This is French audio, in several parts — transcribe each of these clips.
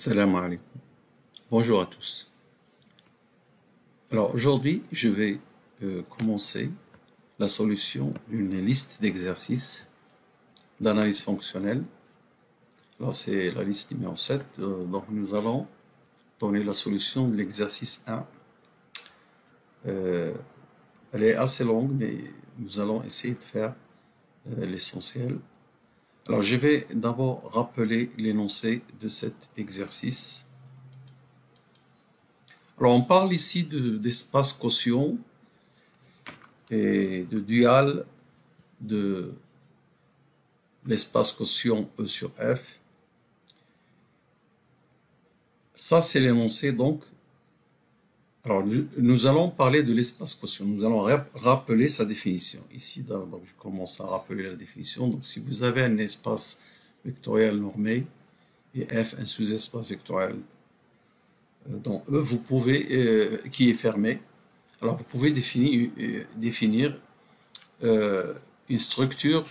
Salam alaikum. Bonjour à tous. Alors aujourd'hui, je vais commencer la solution d'une liste d'exercices d'analyse fonctionnelle. Alors c'est la liste numéro 7. Donc nous allons donner la solution de l'exercice 1. Elle est assez longue, mais nous allons essayer de faire l'essentiel. Alors je vais d'abord rappeler l'énoncé de cet exercice. Alors on parle ici d'espace quotient et de dual de l'espace quotient E sur F. Ça c'est l'énoncé donc. Alors nous allons parler de l'espace quotient, nous allons rappeler sa définition. Ici donc, je commence à rappeler la définition. Donc si vous avez un espace vectoriel normé et F un sous-espace vectoriel dans E, vous pouvez, qui est fermé, alors vous pouvez définir une structure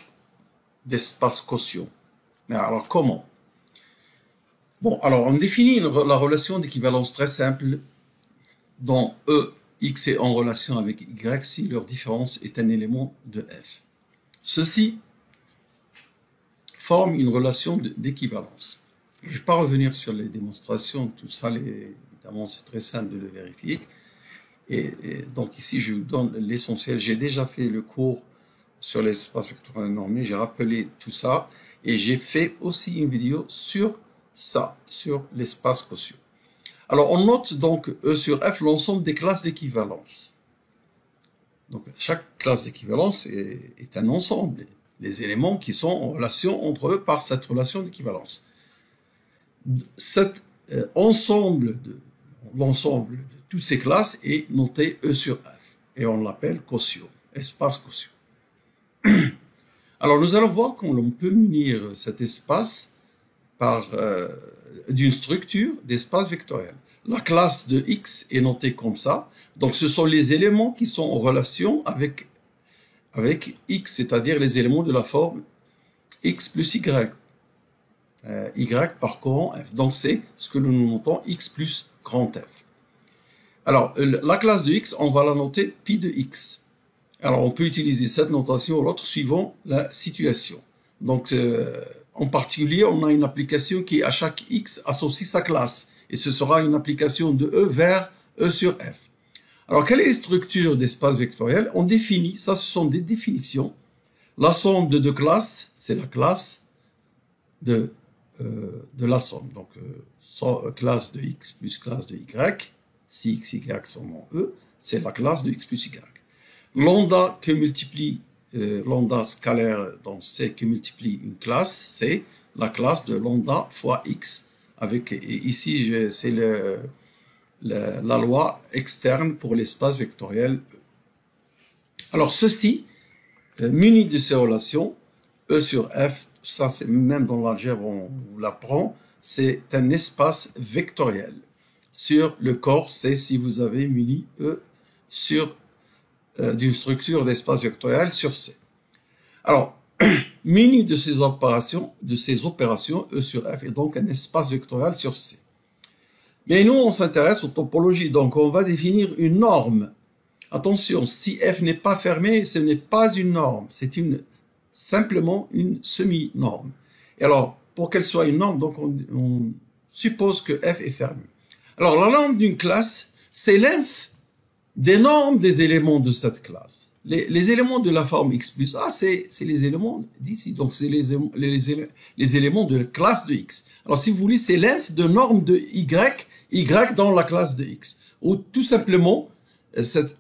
d'espace quotient. Mais alors comment? Bon, alors on définit la relation d'équivalence très simple dont E, X est en relation avec Y si leur différence est un élément de F. Ceci forme une relation d'équivalence. Je ne vais pas revenir sur les démonstrations, tout ça, évidemment c'est très simple de le vérifier. Et donc ici je vous donne l'essentiel. J'ai déjà fait le cours sur l'espace vectoriel normé, j'ai rappelé tout ça et j'ai fait aussi une vidéo sur ça, sur l'espace quotient. Alors, on note donc E sur F l'ensemble des classes d'équivalence. Donc, chaque classe d'équivalence est un ensemble, les éléments qui sont en relation entre eux par cette relation d'équivalence. Cet l'ensemble de toutes ces classes est noté E sur F et on l'appelle quotient, espace quotient. Alors, nous allons voir comment on peut munir cet espace par d'une structure d'espace vectoriel. La classe de X est notée comme ça. Donc, ce sont les éléments qui sont en relation avec X, c'est-à-dire les éléments de la forme X plus Y. Y par courant F. Donc, c'est ce que nous notons X plus grand F. Alors, la classe de X, on va la noter pi de X. Alors, on peut utiliser cette notation ou l'autre suivant la situation. Donc, en particulier, on a une application qui, à chaque X, associe sa classe. Et ce sera une application de E vers E sur F. Alors, quelle est la structure d'espace vectoriel? On définit, ça ce sont des définitions. La somme de deux classes, c'est la classe de la somme. Donc, classe de X plus classe de Y, si X, Y sont en E, c'est la classe de X plus Y. Lambda que multiplie lambda scalaire dans C qui multiplie une classe, c'est la classe de lambda fois X. Et ici, c'est la loi externe pour l'espace vectoriel E. Alors, ceci, muni de ces relations, E sur F, ça c'est même dans l'algèbre, on l'apprend, c'est un espace vectoriel. Sur le corps, c'est si vous avez muni E sur d'une structure d'espace vectoriel sur C. Alors, muni de ces opérations, E sur F est donc un espace vectoriel sur C. Mais nous, on s'intéresse aux topologies, donc on va définir une norme. Attention, si F n'est pas fermé, ce n'est pas une norme, c'est simplement une semi-norme. Et alors, pour qu'elle soit une norme, donc on suppose que F est fermé. Alors, la norme d'une classe, c'est l'inf des normes des éléments de cette classe. Les éléments de la forme X plus A, c'est les éléments d'ici. Donc, c'est les éléments de la classe de X. Alors, si vous voulez, c'est l'inf de norme de Y dans la classe de X. Ou tout simplement,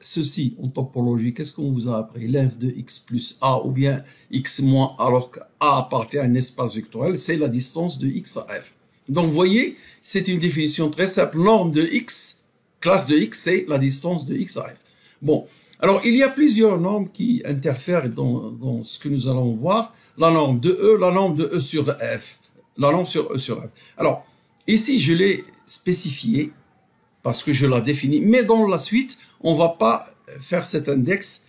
ceci, en topologie, qu'est-ce qu'on vous a appris? L'inf de X plus A ou bien X moins A, alors que A appartient à un espace vectoriel, c'est la distance de X à F. Donc, vous voyez, c'est une définition très simple. Norme de X, classe de X, c'est la distance de X à F. Bon. Alors, il y a plusieurs normes qui interfèrent dans ce que nous allons voir. La norme de E, la norme de E sur F, la norme sur E sur F. Alors, ici, je l'ai spécifié parce que je la définis, mais dans la suite, on ne va pas faire cet indice.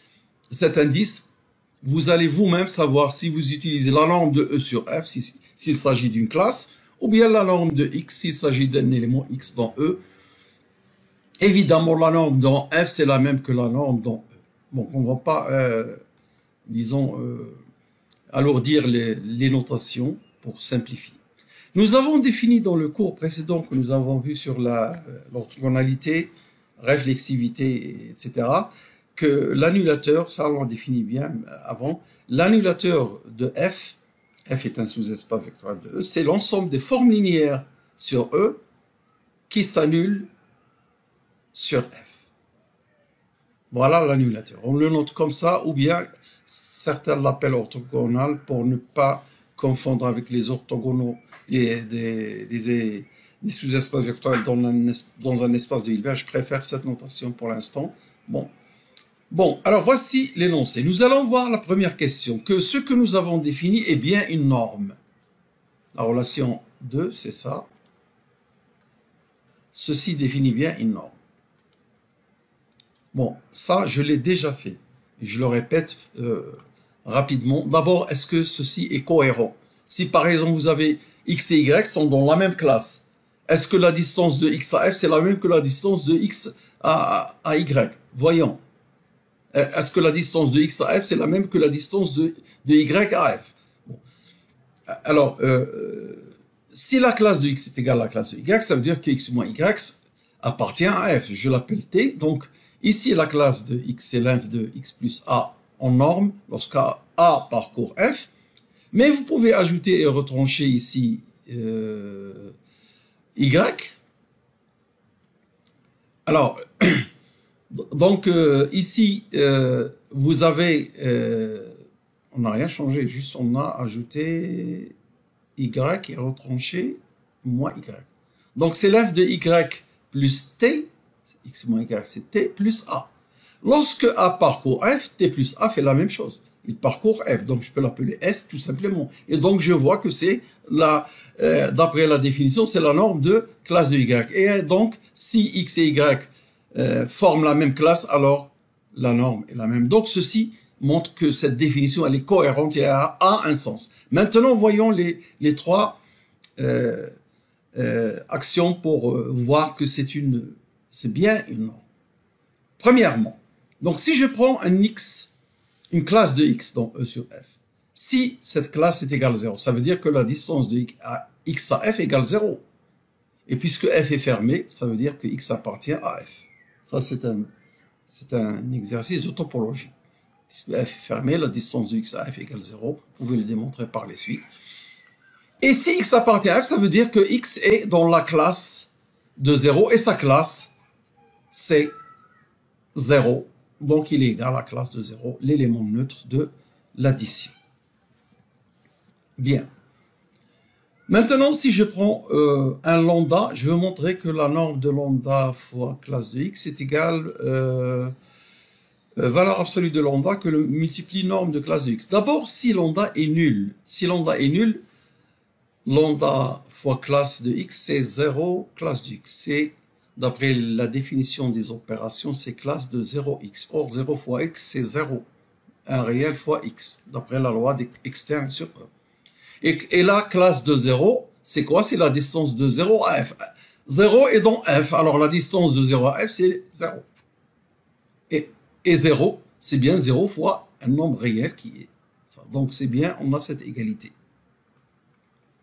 Vous allez vous-même savoir si vous utilisez la norme de E sur F, s'il s'agit d'une classe, ou bien la norme de x s'il s'agit d'un élément x dans E. Évidemment, la norme dans F, c'est la même que la norme dans E. Donc, on ne va pas, disons, alourdir les notations pour simplifier. Nous avons défini dans le cours précédent que nous avons vu sur l'orthogonalité, réflexivité, etc., que l'annulateur, ça on l'a défini bien avant, l'annulateur de F est un sous-espace vectoriel de E, c'est l'ensemble des formes linéaires sur E qui s'annulent sur F. Voilà l'annulateur. On le note comme ça, ou bien certains l'appellent orthogonal pour ne pas confondre avec les orthogonaux des sous-espaces vectoriels dans un espace de Hilbert. Je préfère cette notation pour l'instant. Bon, alors voici l'énoncé. Nous allons voir la première question, que ce que nous avons défini est bien une norme. La relation 2, c'est ça. Ceci définit bien une norme. Bon, ça, je l'ai déjà fait. Je le répète rapidement. D'abord, est-ce que ceci est cohérent? Si par exemple, vous avez x et y sont dans la même classe, est-ce que la distance de x à f, c'est la même que la distance de x à y? Voyons. Est-ce que la distance de x à f, c'est la même que la distance de y à f? Bon. Alors, si la classe de x est égale à la classe de y, ça veut dire que x moins y appartient à f. Je l'appelle t. Donc, ici, la classe de x, c'est l'inf de x plus a en norme, lorsqu'A parcourt f. Mais vous pouvez ajouter et retrancher ici y. Alors, donc ici, vous avez, on n'a rien changé, juste on a ajouté y et retranché moins y. Donc c'est l'inf de y plus t, x moins y c'est t plus a. Lorsque a parcourt f, t plus a fait la même chose. Il parcourt f, donc je peux l'appeler s tout simplement. Et donc je vois que c'est d'après la définition, c'est la norme de classe de y. Et donc si x et y forment la même classe, alors la norme est la même. Donc ceci montre que cette définition elle est cohérente et a un sens. Maintenant voyons les trois actions pour voir que c'est bien une norme. Premièrement, donc si je prends une classe de x dans E sur f, si cette classe est égale à 0, ça veut dire que la distance de x à f égale 0. Et puisque f est fermé, ça veut dire que x appartient à f. Ça, c'est un exercice de topologie. Puisque f est fermé, la distance de x à f égale 0. Vous pouvez le démontrer par les suites. Et si x appartient à f, ça veut dire que x est dans la classe de 0 et sa classe, c'est 0. Donc, il est égal à la classe de 0, l'élément neutre de l'addition. Bien. Maintenant, si je prends un lambda, je vais montrer que la norme de lambda fois classe de x est égale valeur absolue de lambda que le multiplie norme de classe de x. D'abord, si lambda est nul. Si lambda est nul, lambda fois classe de x, c'est 0 classe de x. C'est, d'après la définition des opérations, c'est classe de 0x. Or, 0 fois x, c'est 0. Un réel fois x, d'après la loi externe sur E. Et la classe de 0, c'est quoi? C'est la distance de 0 à f. 0 est dans f, alors la distance de 0 à f, c'est 0. Et 0, c'est bien 0 fois un nombre réel qui est ça. Donc c'est bien, on a cette égalité.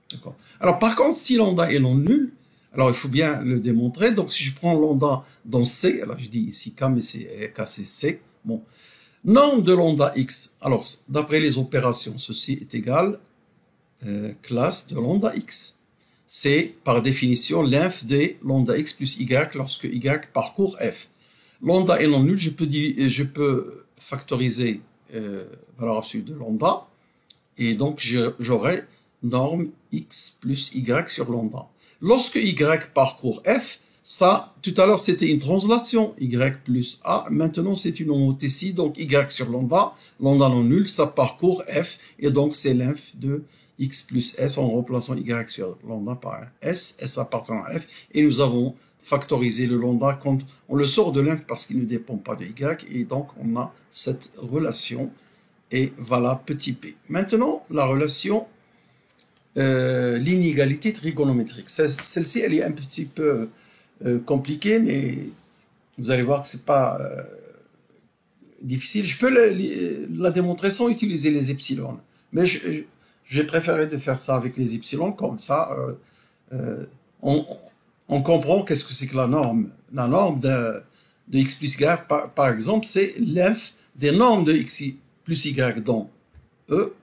D'accord. Alors par contre, si lambda est non nul, alors il faut bien le démontrer. Donc si je prends lambda dans C, alors je dis ici K, mais c'est K, c'est C. Bon. Norme de lambda x, alors d'après les opérations, ceci est égal classe de lambda x. C'est par définition l'inf de lambda x plus y lorsque y parcourt f. Lambda est non nul, je peux factoriser valeur absolue de lambda, et donc j'aurai norme x plus y sur lambda. Lorsque y parcourt f, ça, tout à l'heure c'était une translation, y plus a, maintenant c'est une homothétie, donc y sur lambda, lambda non nul, ça parcourt f, et donc c'est l'inf de x plus s en remplaçant y sur lambda par un s appartenant à f, et nous avons factoriser le lambda quand on le sort de l'inf parce qu'il ne dépend pas de y, et donc on a cette relation, et voilà petit p. Maintenant, la relation l'inégalité trigonométrique. Celle-ci, elle est un petit peu compliquée, mais vous allez voir que c'est pas difficile. Je peux la démontrer sans utiliser les epsilons, mais j'ai préféré de faire ça avec les epsilons, comme ça, on, on comprend qu'est-ce que c'est que la norme. La norme de x plus y, par exemple, c'est l'inf des normes de x plus y dans E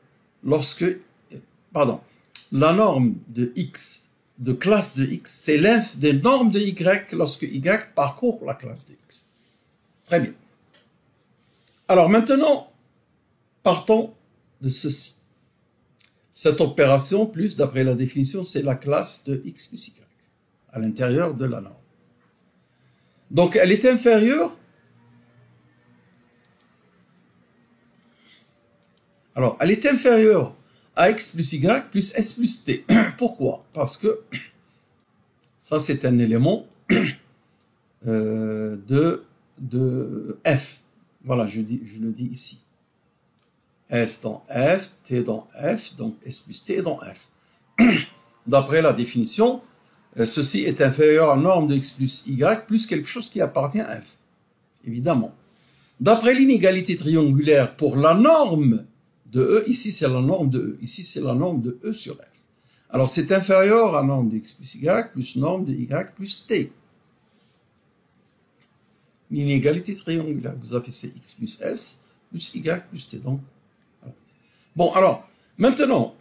lorsque, pardon, la norme de x, de classe de x, c'est l'inf des normes de y lorsque y parcourt la classe de x. Très bien. Alors maintenant, partons de ceci. Cette opération, plus d'après la définition, c'est la classe de x plus y à l'intérieur de la norme. Donc elle est inférieure. Alors, elle est inférieure à x plus y plus s plus t. Pourquoi? Parce que ça, c'est un élément de f. Voilà, je le dis ici. S dans f, t dans f, donc s plus t dans f. D'après la définition, ceci est inférieur à norme de x plus y plus quelque chose qui appartient à f, évidemment. D'après l'inégalité triangulaire pour la norme de E, ici c'est la norme de E, ici c'est la norme de E sur f. Alors c'est inférieur à norme de x plus y plus norme de y plus t. L'inégalité triangulaire, vous avez c'est x plus s plus y plus t. Donc, voilà. Bon, alors, maintenant,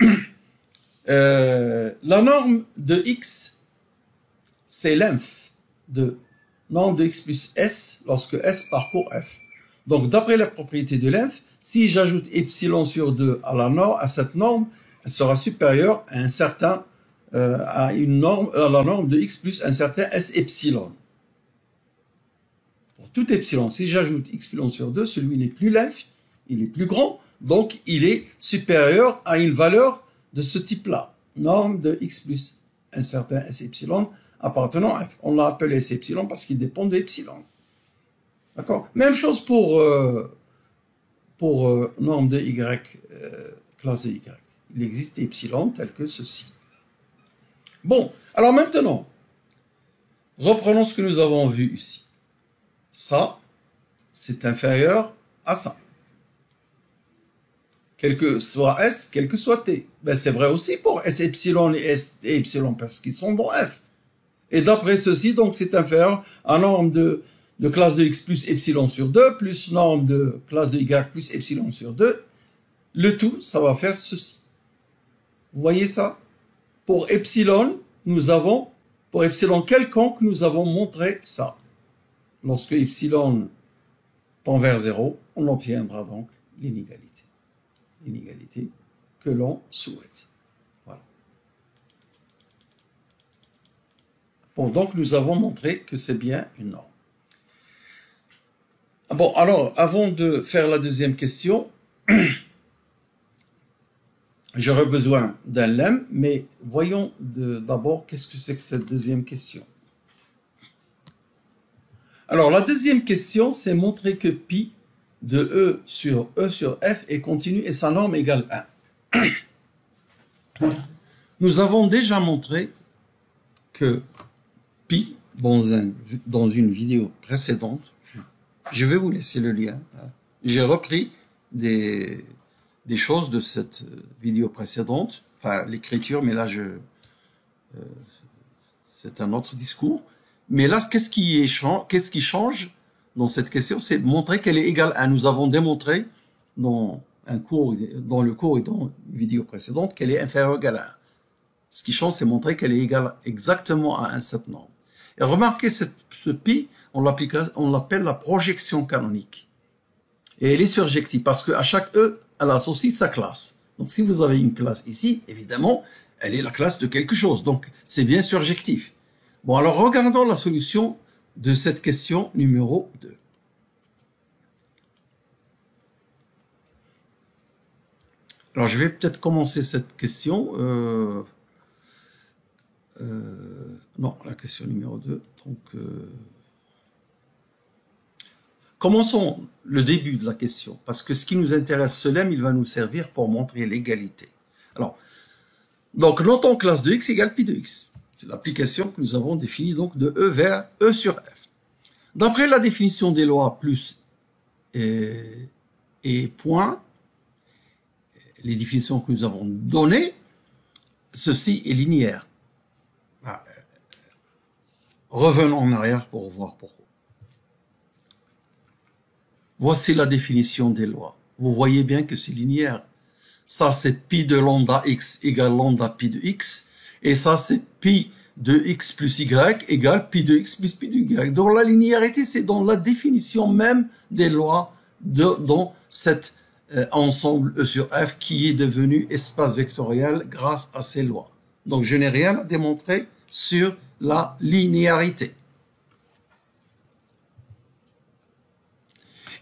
la norme de x, c'est l'inf de norme de x plus s lorsque s parcourt f. Donc, d'après la propriété de l'inf, si j'ajoute epsilon sur 2 à cette norme, elle sera supérieure à un certain, à la norme de x plus un certain s epsilon. Pour tout epsilon, si j'ajoute epsilon sur 2, celui n'est plus l'inf, il est plus grand, donc il est supérieur à une valeur de ce type-là. Norme de x plus un certain s epsilon appartenant à f. On l'a appelé s epsilon parce qu'il dépend de epsilon. D'accord? Même chose pour norme de y, classe de y. Il existe epsilon tel que ceci. Bon, alors maintenant, reprenons ce que nous avons vu ici. Ça, c'est inférieur à ça. Quel que soit S, quel que soit T. Ben, c'est vrai aussi pour S epsilon et S et epsilon parce qu'ils sont dans F. Et d'après ceci, donc c'est inférieur à norme de classe de x plus epsilon sur 2 plus norme de classe de y plus epsilon sur 2. Le tout, ça va faire ceci. Vous voyez ça? Pour epsilon, pour epsilon quelconque, nous avons montré ça. Lorsque epsilon tend vers 0, on obtiendra donc l'inégalité. L'inégalité que l'on souhaite. Voilà. Bon, donc nous avons montré que c'est bien une norme. Bon, alors, avant de faire la deuxième question, j'aurais besoin d'un lemme, mais voyons d'abord qu'est-ce que c'est que cette deuxième question. Alors, la deuxième question, c'est montrer que pi de E sur F est continu et sa norme égale 1. Nous avons déjà montré que pi, dans une vidéo précédente, je vais vous laisser le lien. J'ai repris des choses de cette vidéo précédente, enfin l'écriture, mais là c'est un autre discours. Mais là, qu'est-ce qui change dans cette question? C'est de montrer qu'elle est égale à 1. Nous avons démontré dans le cours et dans une vidéo précédente qu'elle est inférieure ou égale à 1. Ce qui change, c'est montrer qu'elle est égale exactement à 1, cette norme. Et remarquez, ce pi, on l'appelle la projection canonique. Et elle est surjective parce qu'à chaque E, elle associe sa classe. Donc si vous avez une classe ici, évidemment, elle est la classe de quelque chose. Donc c'est bien surjectif. Bon, alors regardons la solution de cette question numéro 2. Alors je vais peut-être commencer cette question. Non, la question numéro 2. Donc, commençons le début de la question, parce que ce qui nous intéresse, ce lemme, il va nous servir pour montrer l'égalité. Alors, Donc, notons classe de x égale pi de x. C'est l'application que nous avons définie donc de E vers E sur F. D'après la définition des lois plus et point, les définitions que nous avons données, ceci est linéaire. Revenons en arrière pour voir pourquoi. Voici la définition des lois. Vous voyez bien que c'est linéaire. Ça, c'est pi de lambda x égale lambda pi de x. Et ça, c'est pi de x plus y égale pi de x plus pi de y. Donc, la linéarité, c'est dans la définition même des lois dans cet ensemble E sur F qui est devenu espace vectoriel grâce à ces lois. Donc, je n'ai rien à démontrer sur la linéarité.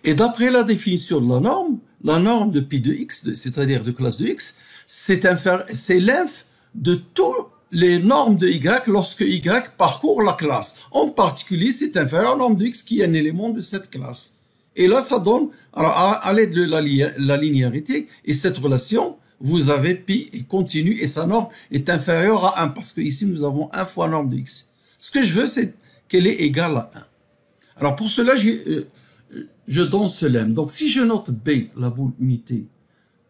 Et d'après la définition de la norme de pi de x, c'est-à-dire de classe de x, c'est l'inf de toutes les normes de y lorsque y parcourt la classe. En particulier, c'est inférieur à la norme de x qui est un élément de cette classe. Et là, ça donne, alors à l'aide de la linéarité et cette relation, vous avez pi et continue et sa norme est inférieure à 1 parce que ici nous avons 1 fois norme de x. Ce que je veux, c'est qu'elle est égale à 1. Alors pour cela, je donne ce lemme. Donc si je note B, la boule unité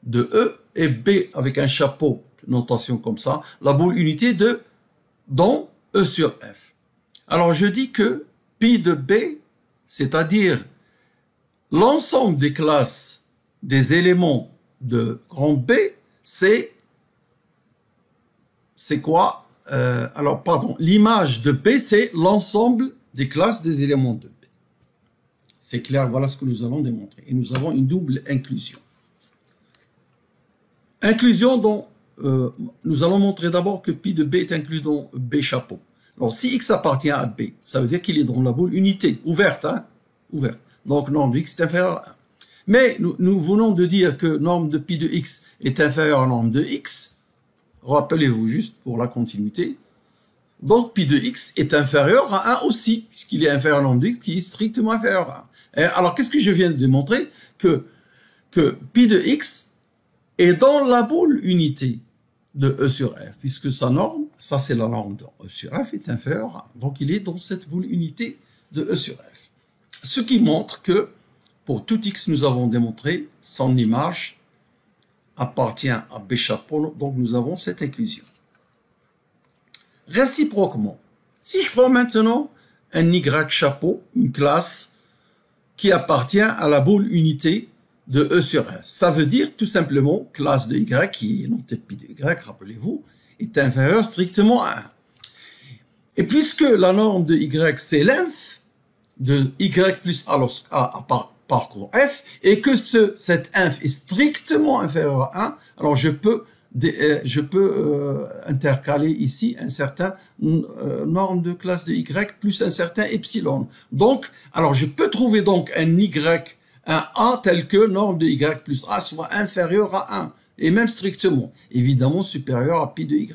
de E, et B avec un chapeau, notation comme ça, la boule unité dans E sur F. Alors je dis que pi de B, c'est-à-dire l'ensemble des classes des éléments de grand B, c'est quoi? Alors pardon, l'image de B, c'est l'ensemble des classes des éléments de B. C'est clair, voilà ce que nous allons démontrer. Et nous avons une double inclusion. Inclusion dont nous allons montrer d'abord que pi de B est inclus dans B chapeau. Alors si x appartient à B, ça veut dire qu'il est dans la boule unité, ouverte, hein, ouverte. Donc norme de x est inférieure à 1. Mais nous venons de dire que norme de pi de x est inférieure à norme de x. Rappelez-vous juste pour la continuité. Donc pi de x est inférieur à 1 aussi, puisqu'il est inférieur à norme de x qui est strictement inférieur à 1. Et alors qu'est-ce que je viens de démontrer? Que pi de x est dans la boule unité de E sur F, puisque sa norme, ça c'est la norme de E sur F, est inférieure à 1. Donc il est dans cette boule unité de E sur F. Ce qui montre que pour tout x, nous avons démontré son image appartient à B chapeau, donc nous avons cette inclusion. Réciproquement, si je prends maintenant un y chapeau, une classe qui appartient à la boule unité de E sur F, ça veut dire tout simplement classe de y, qui est notée pi de y, rappelez-vous, est inférieure strictement à 1. Et puisque la norme de y, c'est l'inf de y plus a lorsque a parcours F, et que cette inf est strictement inférieur à 1, alors je peux intercaler ici un certain norme de classe de y plus un certain epsilon. Donc, alors je peux trouver donc un y, un a tel que norme de y plus a soit inférieur à 1, et même strictement, évidemment supérieur à pi de y.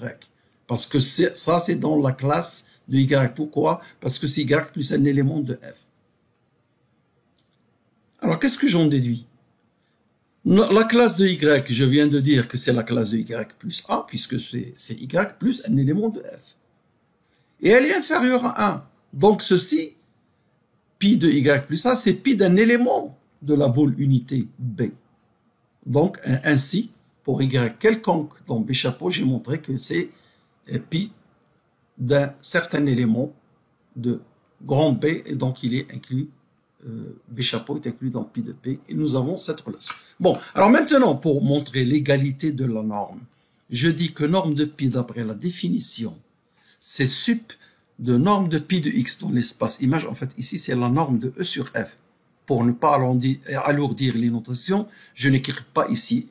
Parce que ça, c'est dans la classe de y. Pourquoi? Parce que c'est y plus un élément de f. Alors, qu'est-ce que j'en déduis? La classe de y, je viens de dire que c'est la classe de y plus a, puisque c'est y plus un élément de f. Et elle est inférieure à 1. Donc, ceci, pi de y plus a, c'est pi d'un élément de la boule unité B. Donc, ainsi, pour y quelconque dans B chapeau, j'ai montré que c'est pi d'un certain élément de grand B, et donc il est inclus, B chapeau est inclus dans pi de P, et nous avons cette relation. Bon, alors maintenant, pour montrer l'égalité de la norme, je dis que norme de pi, d'après la définition, c'est sup de norme de pi de x dans l'espace image. En fait, ici, c'est la norme de E sur F. Pour ne pas alourdir les notations, je n'écris pas ici.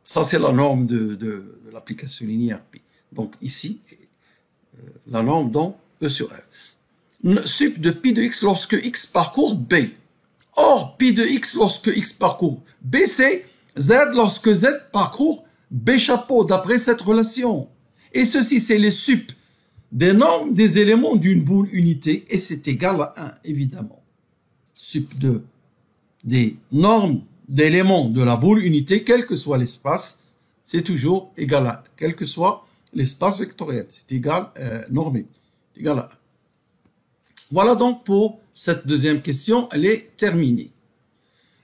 Ça, c'est la norme de l'application linéaire pi. Donc ici, la norme dans E sur F. Sup de pi de x lorsque x parcourt B. Or, pi de x lorsque x parcourt B, c'est z lorsque z parcourt B chapeau, d'après cette relation. Et ceci, c'est les sup des normes des éléments d'une boule unité, et c'est égal à 1, évidemment. Sup des normes d'éléments de la boule unité, quel que soit l'espace, c'est toujours égal à 1, quel que soit l'espace vectoriel. C'est égal normé, c'est égal à 1. Voilà donc pour cette deuxième question, elle est terminée.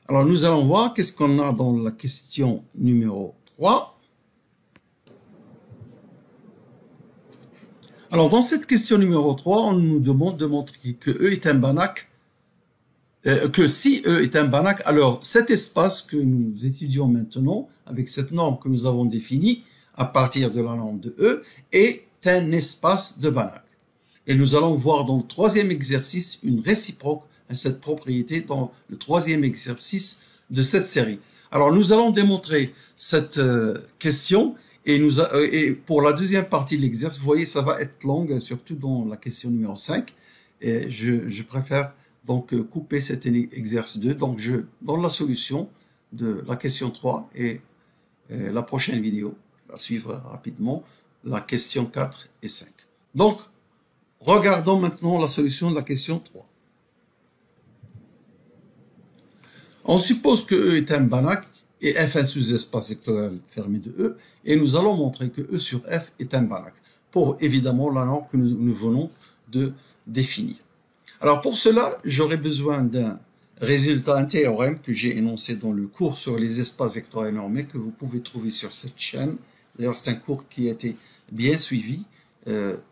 Alors nous allons voir qu'est-ce qu'on a dans la question numéro 3. Alors dans cette question numéro 3, on nous demande de montrer que E est un Banach, que si E est un Banach, alors cet espace que nous étudions maintenant, avec cette norme que nous avons définie à partir de la norme de E, est un espace de Banach. Et nous allons voir dans le troisième exercice une réciproque à cette propriété dans le troisième exercice de cette série. Alors nous allons démontrer cette question et pour la deuxième partie de l'exercice, vous voyez, ça va être long, surtout dans la question numéro 5. Et je préfère donc couper cet exercice 2. Donc je donne la solution de la question 3 et la prochaine vidéo va suivre rapidement la question 4 et 5. Donc, regardons maintenant la solution de la question 3. On suppose que E est un Banach et F un sous-espace vectoriel fermé de E, et nous allons montrer que E sur F est un Banach, pour évidemment la norme que nous venons de définir. Alors pour cela, j'aurai besoin d'un résultat, un théorème que j'ai énoncé dans le cours sur les espaces vectoriels normés que vous pouvez trouver sur cette chaîne. D'ailleurs, c'est un cours qui a été bien suivi.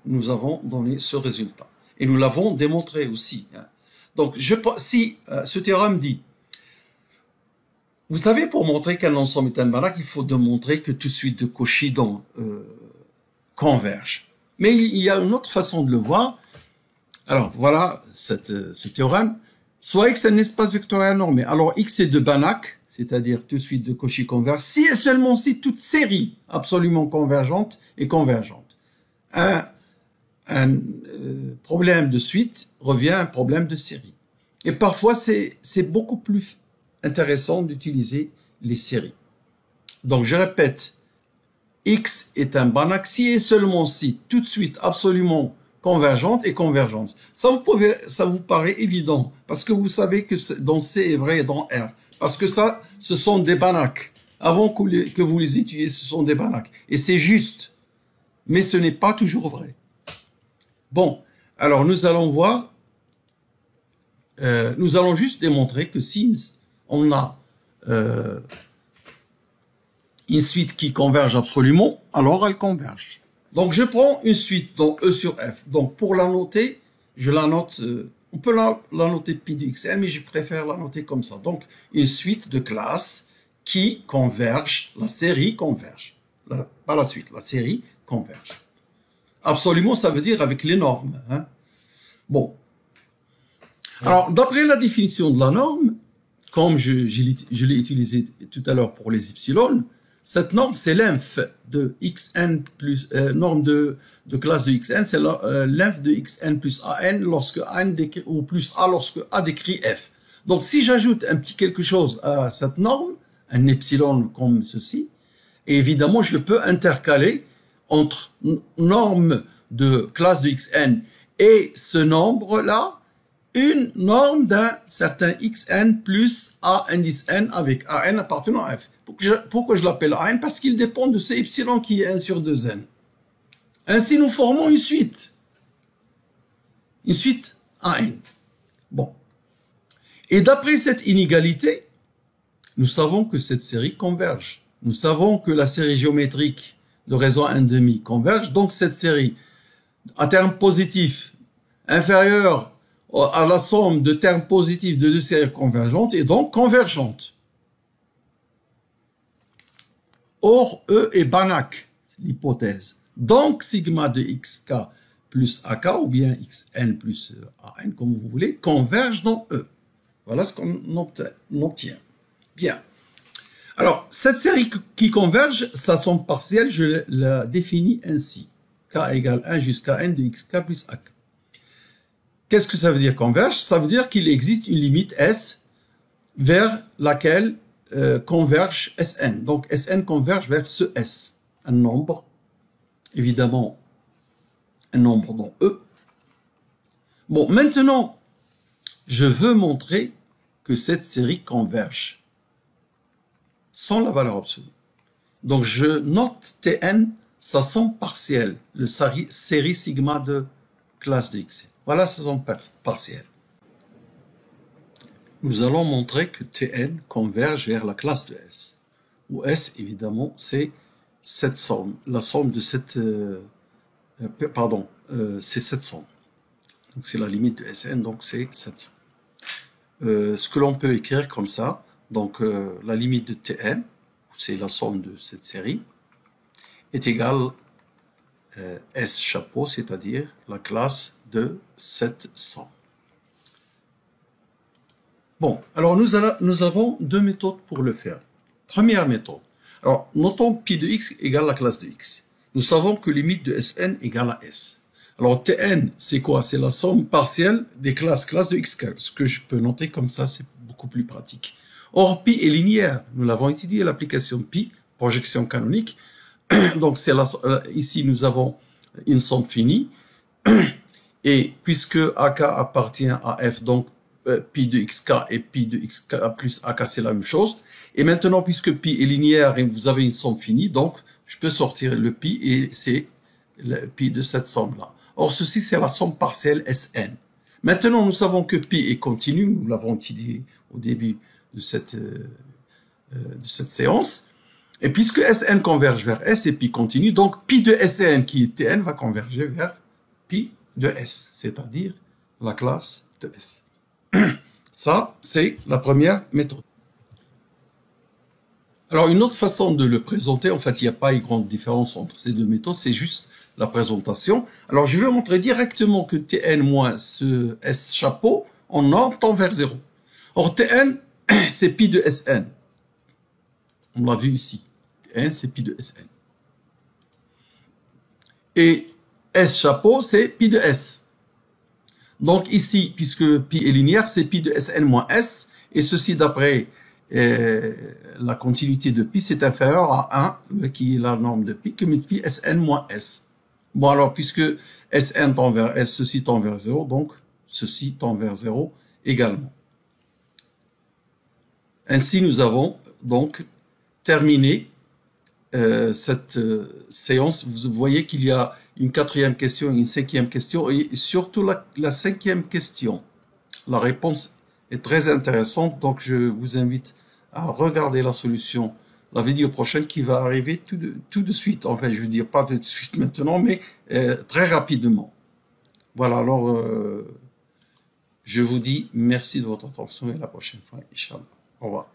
Nous avons donné ce résultat. Et nous l'avons démontré aussi. Donc, si ce théorème dit, vous savez, pour montrer qu'un ensemble est un Banach, il faut démontrer que toute suite de Cauchy converge. Mais il y a une autre façon de le voir. Alors, voilà ce théorème. Soit X est un espace vectoriel normé. Alors, X est de Banach, c'est-à-dire toute suite de Cauchy converge, si et seulement si toute série absolument convergente est convergente. Un problème de suite revient à un problème de série. Et parfois, c'est beaucoup plus intéressant d'utiliser les séries. Donc, je répète, X est un Banach si et seulement si toute suite absolument convergente et convergente. Ça vous paraît évident, parce que vous savez que dans C est vrai et dans R. Parce que ça, ce sont des Banach. Avant que vous les étudiez, ce sont des Banach. Et c'est juste. Mais ce n'est pas toujours vrai. Bon, alors nous allons voir, nous allons juste démontrer que si on a une suite qui converge absolument, alors elle converge. Donc je prends une suite, donc E sur F. Donc pour la noter, je la note, on peut la noter pi de xn, mais je préfère la noter comme ça. Donc une suite de classes qui converge, la série converge. Pas la suite, la série converge. Absolument, ça veut dire avec les normes. Hein. Bon. Alors, d'après la définition de la norme, comme je l'ai utilisé tout à l'heure pour les epsilon, cette norme, c'est l'inf de xn plus, norme de classe de xn, c'est l'inf de xn plus an lorsque n décrit, ou plus a lorsque a décrit f. Donc, si j'ajoute un petit quelque chose à cette norme, un epsilon comme ceci, et évidemment, je peux intercaler entre norme de classe de xn et ce nombre-là, une norme d'un certain xn plus a indice n avec an appartenant à f. Pourquoi je l'appelle an? Parce qu'il dépend de ce epsilon qui est 1 sur 2n. Ainsi, nous formons une suite an. Bon. Et d'après cette inégalité, nous savons que cette série converge. Nous savons que la série géométrique de raison 1,5 converge. Donc, cette série, à terme positif, inférieure à la somme de termes positifs de deux séries convergentes, est donc convergente. Or, E est Banach, l'hypothèse. Donc, sigma de xk plus ak, ou bien xn plus an, comme vous voulez, converge dans E. Voilà ce qu'on obtient. Bien. Alors, cette série qui converge, sa somme partielle, je la définis ainsi. K égale 1 jusqu'à n de xk plus ak. Qu'est-ce que ça veut dire converge? Ça veut dire qu'il existe une limite S vers laquelle converge Sn. Donc, Sn converge vers ce S. Un nombre, évidemment, un nombre dans E. Bon, maintenant, je veux montrer que cette série converge sans la valeur absolue. Donc, je note Tn, sa somme partielle, le série sigma de classe de X. Voilà sa somme partielle. Nous allons montrer que Tn converge vers la classe de S, où S, évidemment, c'est cette somme, la somme de cette... c'est cette somme. Donc, c'est la limite de Sn, donc c'est cette somme. Ce que l'on peut écrire comme ça, donc la limite de Tn, c'est la somme de cette série, est égale S chapeau, c'est-à-dire la classe de cette somme. Bon, alors nous avons deux méthodes pour le faire. Première méthode. Alors, notons pi de x égale la classe de x. Nous savons que limite de Sn égale à S. Alors, Tn, c'est quoi? C'est la somme partielle des classes de x. Ce que je peux noter comme ça, c'est beaucoup plus pratique. Or, pi est linéaire. Nous l'avons étudié, l'application pi, projection canonique. Donc, ici, nous avons une somme finie. Et puisque AK appartient à F, donc pi de xk et pi de xk plus AK, c'est la même chose. Et maintenant, puisque pi est linéaire et vous avez une somme finie, donc je peux sortir le pi et c'est le pi de cette somme-là. Or, ceci, c'est la somme partielle Sn. Maintenant, nous savons que pi est continu, nous l'avons étudié au début de cette séance. Et puisque Sn converge vers S et pi continue, donc pi de Sn qui est Tn va converger vers pi de S, c'est-à-dire la classe de S. Ça, c'est la première méthode. Alors, une autre façon de le présenter, en fait, il n'y a pas une grande différence entre ces deux méthodes, c'est juste la présentation. Alors, je vais montrer directement que Tn moins ce S chapeau, on tend vers 0. Or, Tn, c'est pi de Sn. On l'a vu ici. Tn, c'est pi de Sn. Et S chapeau, c'est pi de S. Donc ici, puisque pi est linéaire, c'est pi de Sn moins S. Et ceci, d'après la continuité de pi, c'est inférieur à 1, qui est la norme de pi, que multiplie Sn moins S. Bon, alors, puisque Sn tend vers S, ceci tend vers 0, donc ceci tend vers 0 également. Ainsi, nous avons donc terminé cette séance. Vous voyez qu'il y a une quatrième question et une cinquième question, et surtout la cinquième question. La réponse est très intéressante, donc je vous invite à regarder la solution, la vidéo prochaine qui va arriver tout de suite. Enfin, je veux dire pas tout de suite maintenant, mais très rapidement. Voilà, alors je vous dis merci de votre attention et à la prochaine fois, Inch'Allah. Au revoir.